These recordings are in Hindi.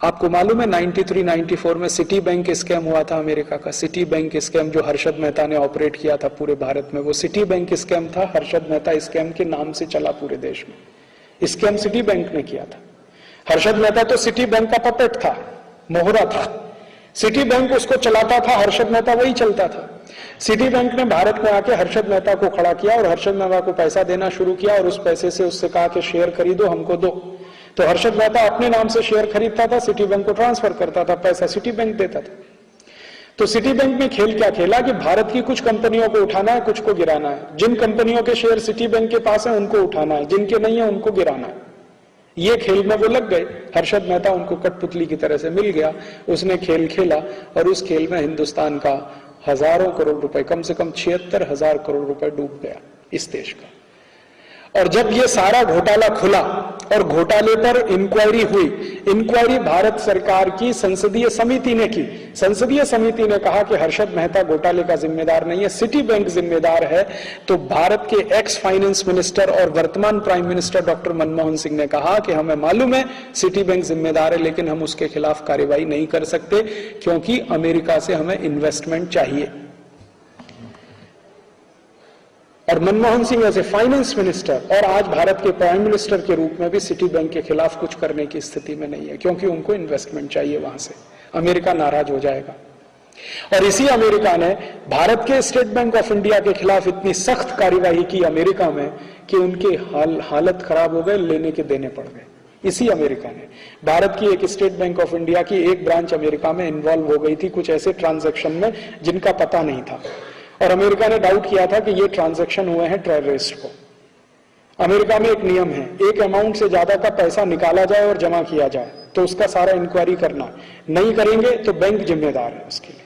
आपको मालूम है 93-94 में सिटी बैंक स्कैम हुआ था अमेरिका का। सिटी बैंक स्कैम जो हर्षद मेहता ने ऑपरेट किया था पूरे भारत में, वो सिटी बैंक स्कैम था। हर्षद मेहता स्कैम के नाम से चला पूरे देश में। स्कैम सिटी बैंक ने किया था। हर्षद मेहता तो सिटी बैंक का पपेट था, मोहरा था। सिटी बैंक उसको चलाता था, हर्षद मेहता वही चलता था। सिटी बैंक ने भारत में आके हर्षद मेहता को खड़ा किया और हर्षद मेहता को पैसा देना शुरू किया और उस पैसे से उससे कहा कि शेयर खरीदो, हमको दो। तो हर्षद मेहता अपने नाम से शेयर खरीदता था, सिटी बैंक को ट्रांसफर करता था, पैसा सिटी बैंक देता था। तो सिटी बैंक ने खेल क्या खेला कि भारत की कुछ कंपनियों को उठाना है, कुछ को गिराना है। जिन कंपनियों के शेयर सिटी बैंक के पास है उनको उठाना है, जिनके नहीं है उनको गिराना है। ये खेल में वो लग गए। हर्षद मेहता उनको कठपुतली की तरह से मिल गया, उसने खेल खेला और उस खेल में हिंदुस्तान का हजारों करोड़ रुपए, कम से कम 76,000 करोड़ रुपए डूब गया इस देश का। और जब ये सारा घोटाला खुला और घोटाले पर इंक्वायरी हुई, इंक्वायरी भारत सरकार की संसदीय समिति ने की। संसदीय समिति ने कहा कि हर्षद मेहता घोटाले का जिम्मेदार नहीं है, सिटी बैंक जिम्मेदार है। तो भारत के एक्स फाइनेंस मिनिस्टर और वर्तमान prime minister doctor Manmohan Singh ने कहा कि हमें मालूम है सिटी बैंक जिम्मेदार है, लेकिन हम उसके खिलाफ कार्रवाई नहीं कर सकते क्योंकि अमेरिका से हमें इन्वेस्टमेंट चाहिए। और मनमोहन सिंह ऐसे फाइनेंस मिनिस्टर और आज भारत के प्राइम मिनिस्टर के रूप में भी सिटी बैंक के खिलाफ कुछ करने की स्थिति में नहीं है, क्योंकि उनको इन्वेस्टमेंट चाहिए वहां से। अमेरिका नाराज हो जाएगा। और इसी अमेरिका ने भारत के स्टेट बैंक ऑफ इंडिया के खिलाफ इतनी सख्त कार्यवाही की अमेरिका में कि उनके हालत खराब हो गए, लेने के देने पड़ गए। इसी अमेरिका ने, भारत की एक स्टेट बैंक ऑफ इंडिया की एक ब्रांच अमेरिका में इन्वॉल्व हो गई थी कुछ ऐसे ट्रांजैक्शन में जिनका पता नहीं था, और अमेरिका ने डाउट किया था कि ये ट्रांजैक्शन हुए हैं टेररिस्ट को। अमेरिका में एक नियम है, एक अमाउंट से ज्यादा का पैसा निकाला जाए और जमा किया जाए तो उसका सारा इंक्वायरी करना, नहीं करेंगे तो बैंक जिम्मेदार है उसके लिए।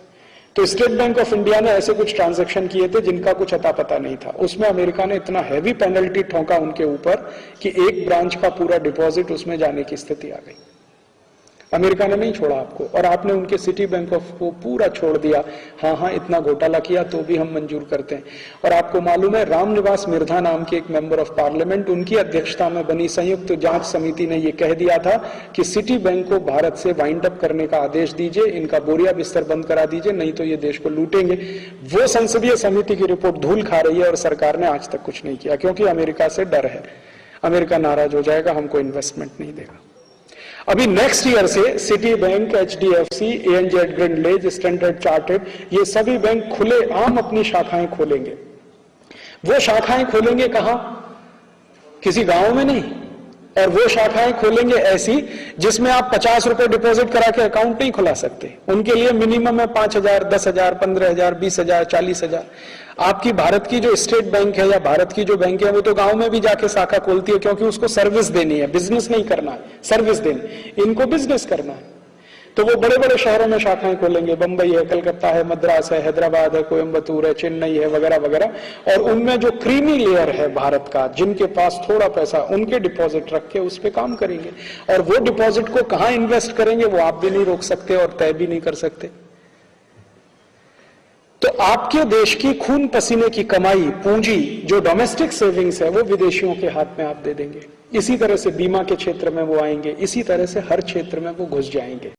तो स्टेट बैंक ऑफ इंडिया ने ऐसे कुछ ट्रांजैक्शन किए थे जिनका कुछ अता पता नहीं था। उसमें अमेरिका ने इतना हैवी पेनल्टी ठोका उनके ऊपर कि एक ब्रांच का पूरा डिपॉजिट उसमें जाने की स्थिति आ गई। अमेरिका ने नहीं छोड़ा आपको, और आपने उनके सिटी बैंक ऑफ को पूरा छोड़ दिया। हाँ, इतना घोटाला किया तो भी हम मंजूर करते हैं। और आपको मालूम है रामनिवास मिर्धा नाम के एक मेंबर ऑफ पार्लियामेंट, उनकी अध्यक्षता में बनी संयुक्त जांच समिति ने यह कह दिया था कि सिटी बैंक को भारत से वाइंड अप करने का आदेश दीजिए, इनका बोरिया बिस्तर बंद करा दीजिए, नहीं तो ये देश को लूटेंगे। वो संसदीय समिति की रिपोर्ट धूल खा रही है और सरकार ने आज तक कुछ नहीं किया, क्योंकि अमेरिका से डर है। अमेरिका नाराज हो जाएगा, हमको इन्वेस्टमेंट नहीं देगा। अभी नेक्स्ट ईयर से city bank, HDFC, ANZ Grindlays, standard chartered, ये सभी बैंक खुले आम अपनी शाखाएं खोलेंगे। वो शाखाएं खोलेंगे कहां? किसी गांव में नहीं। और वो शाखाएं खोलेंगे ऐसी जिसमें आप 50 रुपए डिपॉजिट करा के अकाउंट नहीं खुला सकते। उनके लिए मिनिमम है 5,000, 10,000, 15,000, 20,000, 40,000। आपकी भारत की जो स्टेट बैंक है या भारत की जो बैंक है वो तो गांव में भी जाके शाखा खोलती है, क्योंकि उसको सर्विस देनी है, बिजनेस नहीं करना है, सर्विस देनी। इनको बिजनेस करना है, तो वो बड़े बड़े शहरों में शाखाएं खोलेंगे। बंबई है, कलकत्ता है, मद्रास है, हैदराबाद है, कोयम्बतूर है, चेन्नई है, वगैरह वगैरह। और उनमें जो क्रीमी लेयर है भारत का, जिनके पास थोड़ा पैसा, उनके डिपॉजिट रख के उस पर काम करेंगे। और वो डिपॉजिट को कहां इन्वेस्ट करेंगे वो आप भी नहीं रोक सकते और तय भी नहीं कर सकते। तो आपके देश की खून पसीने की कमाई, पूंजी, जो डोमेस्टिक सेविंग्स है, वो विदेशियों के हाथ में आप दे देंगे। इसी तरह से बीमा के क्षेत्र में वो आएंगे, इसी तरह से हर क्षेत्र में वो घुस जाएंगे।